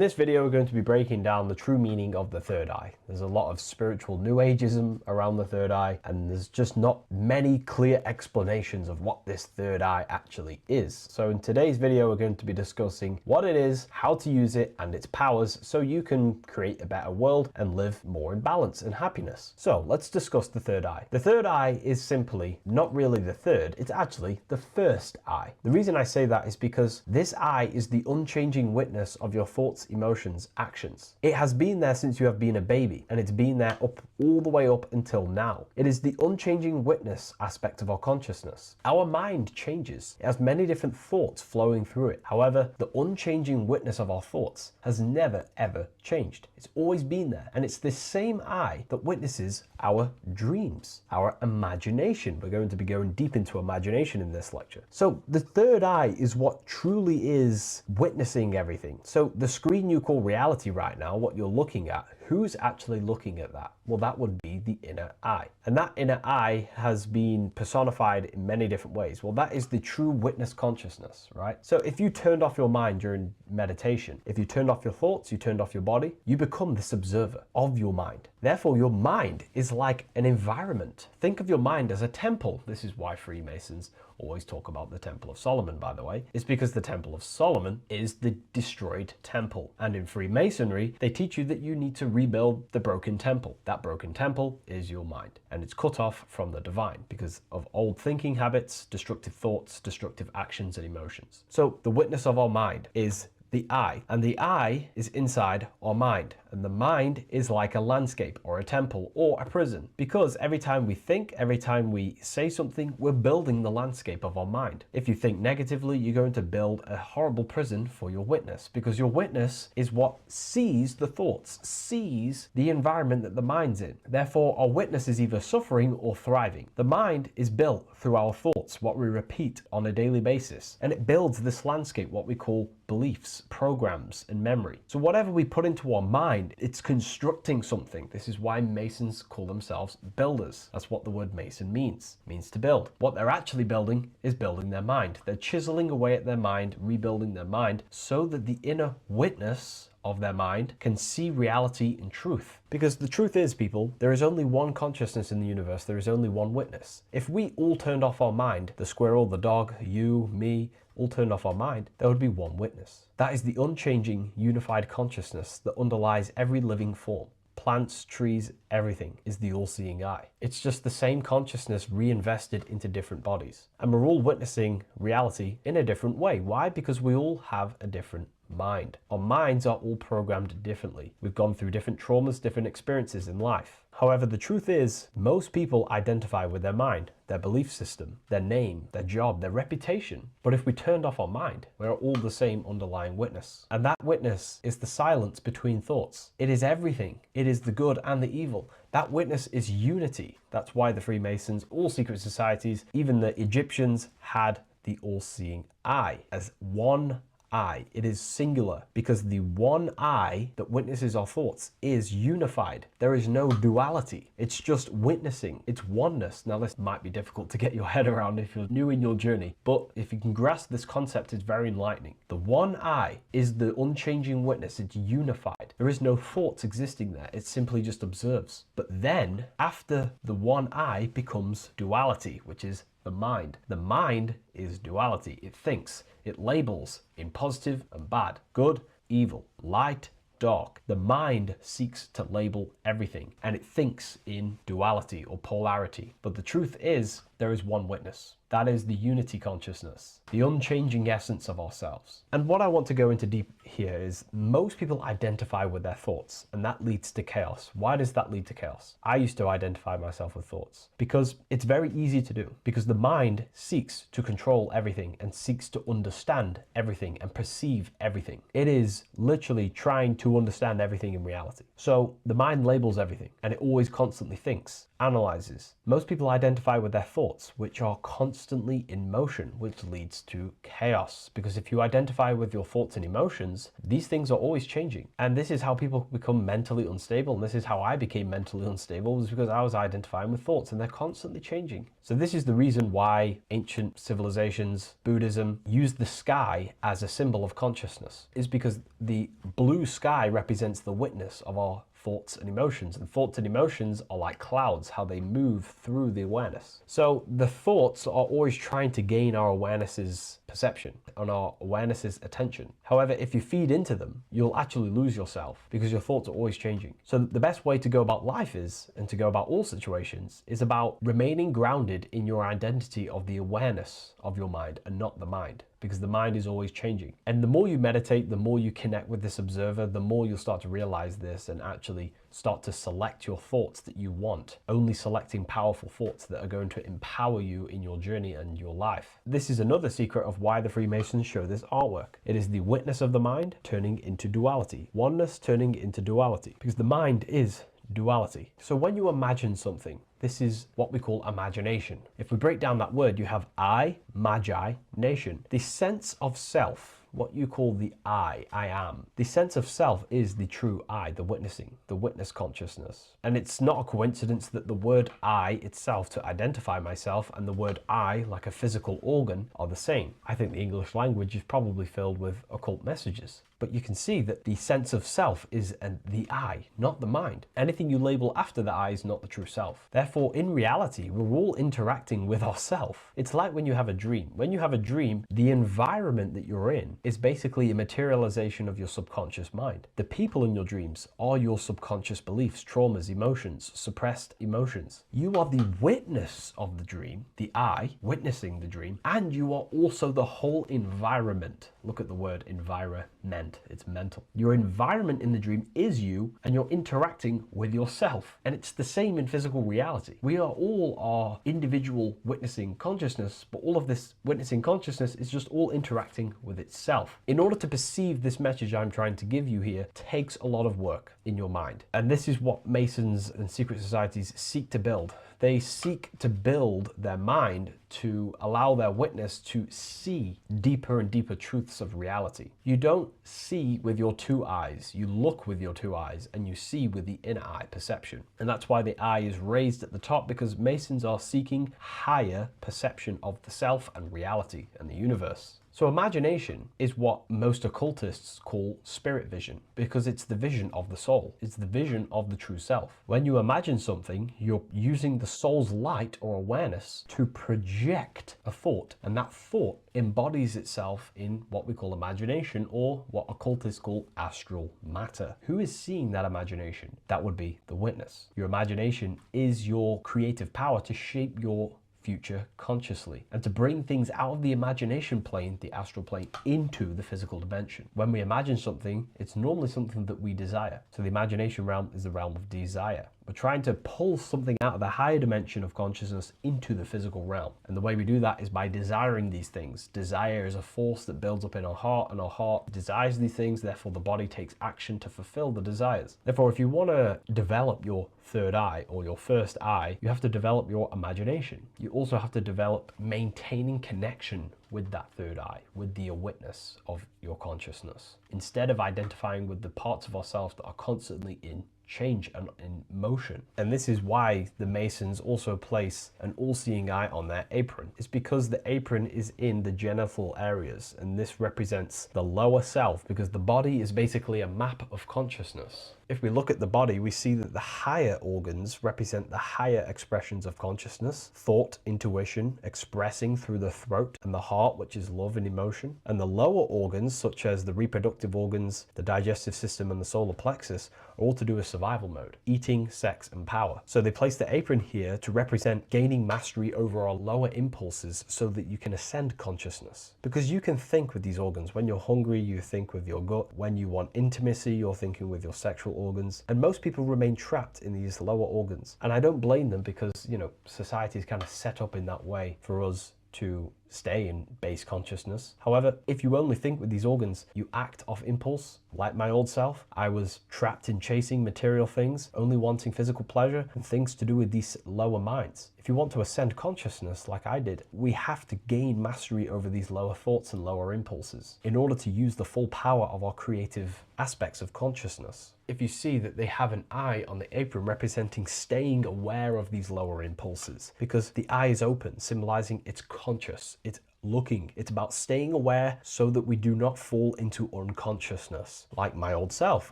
In this video, we're going to be breaking down the true meaning of the third eye. There's a lot of spiritual new ageism around the third eye, and there's just not many clear explanations of what this third eye actually is. So in today's video, we're going to be discussing what it is, how to use it, and its powers so you can create a better world and live more in balance and happiness. So let's discuss the third eye. The third eye is simply not really the third, it's actually the first eye. The reason I say that is because this eye is the unchanging witness of your thoughts, emotions, actions. It has been there since you have been a baby, and it's been there all the way up until now. It is the unchanging witness aspect of our consciousness. Our mind changes. It has many different thoughts flowing through it. However, the unchanging witness of our thoughts has never ever changed. It's always been there, and it's this same eye that witnesses our dreams, our imagination. We're going to be going deep into imagination in this lecture. So the third eye is what truly is witnessing everything. So the screen you call reality right now, what you're looking at, who's actually looking at that? Well, that would be the inner eye. And that inner eye has been personified in many different ways. Well, that is the true witness consciousness, right? So if you turned off your mind during meditation, if you turned off your thoughts, you turned off your body, you become this observer of your mind. Therefore, your mind is like an environment. Think of your mind as a temple. This is why Freemasons always talk about the Temple of Solomon, by the way. It's because the Temple of Solomon is the destroyed temple. And in Freemasonry, they teach you that you need to rebuild the broken temple. That broken temple is your mind. And it's cut off from the divine because of old thinking habits, destructive thoughts, destructive actions and emotions. So the witness of our mind is the eye, and the eye is inside our mind, and the mind is like a landscape or a temple or a prison, because every time we think, every time we say something, we're building the landscape of our mind. If you think negatively, you're going to build a horrible prison for your witness, because your witness is what sees the thoughts, sees the environment that the mind's in. Therefore, our witness is either suffering or thriving. The mind is built through our thoughts, what we repeat on a daily basis, and it builds this landscape, what we call beliefs, programs, and memory. So whatever we put into our mind, it's constructing something. This is why Masons call themselves builders. That's what the word Mason means. It means to build. What they're actually building is building their mind. They're chiseling away at their mind, rebuilding their mind, so that the inner witness of their mind can see reality and truth. Because the truth is, people, there is only one consciousness in the universe, there is only one witness. If we all turned off our mind, the squirrel, the dog, you, me, all turned off our mind, there would be one witness. That is the unchanging, unified consciousness that underlies every living form. Plants, trees, everything is the all-seeing eye. It's just the same consciousness reinvested into different bodies. And we're all witnessing reality in a different way. Why? Because we all have a different mind. Our minds are all programmed differently. We've gone through different traumas, different experiences in life. However, the truth is, most people identify with their mind, their belief system, their name, their job, their reputation. But if we turned off our mind, we're all the same underlying witness. And that witness is the silence between thoughts. It is everything. It is the good and the evil. That witness is unity. That's why the Freemasons, all secret societies, even the Egyptians had the all-seeing eye as one eye. It is singular because the one eye that witnesses our thoughts is unified. There is no duality. It's just witnessing. It's oneness. Now, this might be difficult to get your head around if you're new in your journey, but if you can grasp this concept, it's very enlightening. The one eye is the unchanging witness. It's unified. There is no thoughts existing there. It simply just observes. But then, after the one eye becomes duality, which is the mind. The mind is duality. It thinks, it labels in positive and bad, good, evil, light, dark. The mind seeks to label everything, and it thinks in duality or polarity. But the truth is, there is one witness. That is the unity consciousness, the unchanging essence of ourselves. And what I want to go into deep here is most people identify with their thoughts, and that leads to chaos. Why does that lead to chaos? I used to identify myself with thoughts because it's very easy to do, because the mind seeks to control everything and seeks to understand everything and perceive everything. It is literally trying to understand everything in reality. So the mind labels everything, and it always constantly thinks, analyzes. Most people identify with their thoughts thoughts, which are constantly in motion, which leads to chaos. Because if you identify with your thoughts and emotions, these things are always changing. And this is how people become mentally unstable. And this is how I became mentally unstable, was because I was identifying with thoughts and they're constantly changing. So this is the reason why ancient civilizations, Buddhism, used the sky as a symbol of consciousness, is because the blue sky represents the witness of our thoughts and emotions. And thoughts and emotions are like clouds, how they move through the awareness. So the thoughts are always trying to gain our awareness's perception and our awareness's attention. However, if you feed into them, you'll actually lose yourself because your thoughts are always changing. So the best way to go about life is, and to go about all situations, is about remaining grounded in your identity of the awareness of your mind and not the mind, because the mind is always changing. And the more you meditate, the more you connect with this observer, the more you'll start to realize this and actually start to select your thoughts that you want, only selecting powerful thoughts that are going to empower you in your journey and your life. This is another secret of why the Freemasons show this artwork. It is the witness of the mind turning into duality, oneness turning into duality, because the mind is duality. So when you imagine something, this is what we call imagination. If we break down that word, you have I, magi, nation. The sense of self, what you call the I am. The sense of self is the true I, the witnessing, the witness consciousness. And it's not a coincidence that the word I itself, to identify myself, and the word I, like a physical organ, are the same. I think the English language is probably filled with occult messages. But you can see that the sense of self is the I, not the mind. Anything you label after the I is not the true self. Therefore, in reality, we're all interacting with ourself. It's like when you have a dream. When you have a dream, the environment that you're in is basically a materialization of your subconscious mind. The people in your dreams are your subconscious beliefs, traumas, emotions, suppressed emotions. You are the witness of the dream, the I, witnessing the dream, and you are also the whole environment. Look at the word environment. It's mental. Your environment in the dream is you, and you're interacting with yourself. And it's the same in physical reality. We are all our individual witnessing consciousness, but all of this witnessing consciousness is just all interacting with itself. In order to perceive this message I'm trying to give you here takes a lot of work in your mind. And this is what Masons and secret societies seek to build. They seek to build their mind to allow their witness to see deeper and deeper truths of reality. You don't see with your two eyes, you look with your two eyes, and you see with the inner eye, perception. And that's why the eye is raised at the top, because Masons are seeking higher perception of the self and reality and the universe. So imagination is what most occultists call spirit vision, because it's the vision of the soul. It's the vision of the true self. When you imagine something, you're using the soul's light or awareness to project a thought, and that thought embodies itself in what we call imagination, or what occultists call astral matter. Who is seeing that imagination? That would be the witness. Your imagination is your creative power to shape your future consciously, and to bring things out of the imagination plane, the astral plane, into the physical dimension. When we imagine something, it's normally something that we desire. So the imagination realm is the realm of desire. We're trying to pull something out of the higher dimension of consciousness into the physical realm. And the way we do that is by desiring these things. Desire is a force that builds up in our heart, and our heart desires these things, therefore the body takes action to fulfill the desires. Therefore, if you want to develop your third eye or your first eye, you have to develop your imagination. You also have to develop maintaining connection with that third eye, with the witness of your consciousness, instead of identifying with the parts of ourselves that are constantly in change and in motion. And this is why the Masons also place an all-seeing eye on their apron. It's because the apron is in the genital areas, and this represents the lower self, because the body is basically a map of consciousness. If we look at the body, we see that the higher organs represent the higher expressions of consciousness, thought, intuition, expressing through the throat, and the heart, which is love and emotion. And the lower organs, such as the reproductive organs, the digestive system, and the solar plexus, are all to do with survival mode, eating, sex, and power. So they place the apron here to represent gaining mastery over our lower impulses so that you can ascend consciousness. Because you can think with these organs. When you're hungry, you think with your gut. When you want intimacy, you're thinking with your sexual organs. And most people remain trapped in these lower organs. And I don't blame them, because, you know, society is kind of set up in that way for us to stay in base consciousness. However, if you only think with these organs, you act off impulse. Like my old self, I was trapped in chasing material things, only wanting physical pleasure and things to do with these lower minds. If you want to ascend consciousness like I did, we have to gain mastery over these lower thoughts and lower impulses in order to use the full power of our creative aspects of consciousness. If you see that they have an eye on the apron representing staying aware of these lower impulses, because the eye is open, symbolizing it's conscious, it's looking. It's about staying aware so that we do not fall into unconsciousness. Like my old self,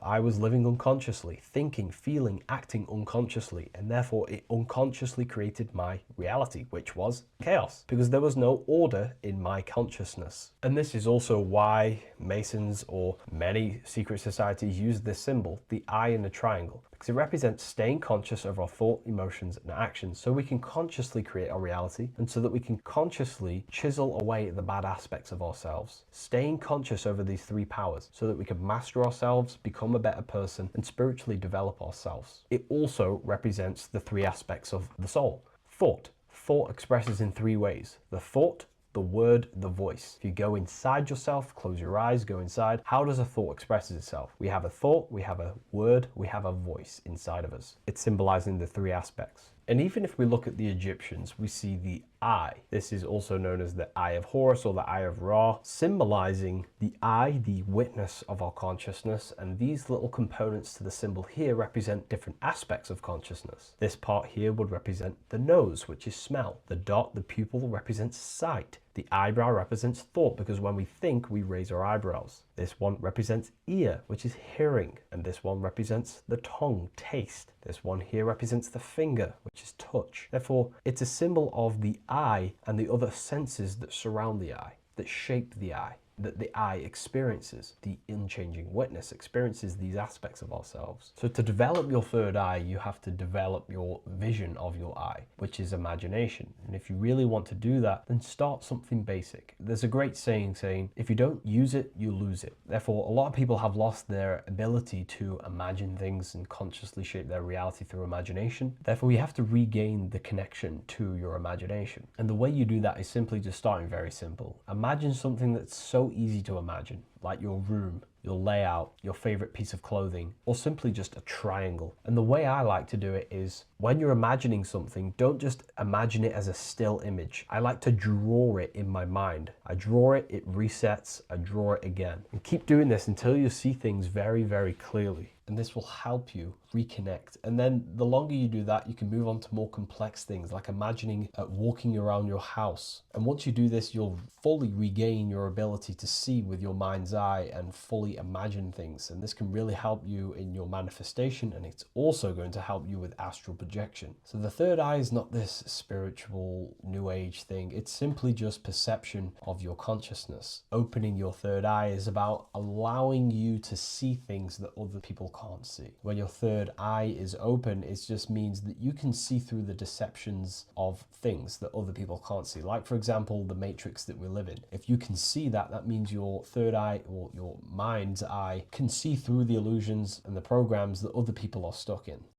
I was living unconsciously, thinking, feeling, acting unconsciously, and therefore it unconsciously created my reality, which was chaos, because there was no order in my consciousness. And this is also why Masons or many secret societies use this symbol, the eye in the triangle, because it represents staying conscious of our thought, emotions, and actions so we can consciously create our reality and so that we can consciously chisel away at the bad aspects of ourselves. Staying conscious over these three powers so that we can master ourselves, become a better person, and spiritually develop ourselves. It also represents the three aspects of the soul. Thought. Thought expresses in three ways: the thought, the word, the voice. If you go inside yourself, close your eyes, go inside, how does a thought express itself? We have a thought, we have a word, we have a voice inside of us. It's symbolizing the three aspects. And even if we look at the Egyptians, we see the eye. This is also known as the Eye of Horus or the Eye of Ra, symbolizing the eye, the witness of our consciousness. And these little components to the symbol here represent different aspects of consciousness. This part here would represent the nose, which is smell. The dot, the pupil, represents sight. The eyebrow represents thought, because when we think, we raise our eyebrows. This one represents ear, which is hearing. And this one represents the tongue, taste. This one here represents the finger, which is touch. Therefore, it's a symbol of the eye and the other senses that surround the eye, that shape the eye, that the eye experiences. The unchanging witness experiences these aspects of ourselves. So to develop your third eye, you have to develop your vision of your eye, which is imagination. And if you really want to do that, then start something basic. There's a great saying, if you don't use it, you lose it. Therefore, a lot of people have lost their ability to imagine things and consciously shape their reality through imagination. Therefore, you have to regain the connection to your imagination. And the way you do that is simply just starting very simple. Imagine something that's so easy to imagine, like your room, your layout, your favorite piece of clothing, or simply just a triangle. And the way I like to do it is, when you're imagining something, don't just imagine it as a still image. I like to draw it in my mind. I draw it, it resets, I draw it again. And keep doing this until you see things very, very clearly. And this will help you reconnect. And then the longer you do that, you can move on to more complex things, like imagining walking around your house. And once you do this, you'll fully regain your ability to see with your mind's eye and fully imagine things. And this can really help you in your manifestation, and it's also going to help you with astral projection. So the third eye is not this spiritual new age thing. It's simply just perception of your consciousness. Opening your third eye is about allowing you to see things that other people can't see. When your third eye is open, it just means that you can see through the deceptions of things that other people can't see. Like, for example, the matrix that we live in. If you can see that, that means your third eye, or your mind's eye, can see through the illusions and the programs that other people are stuck in.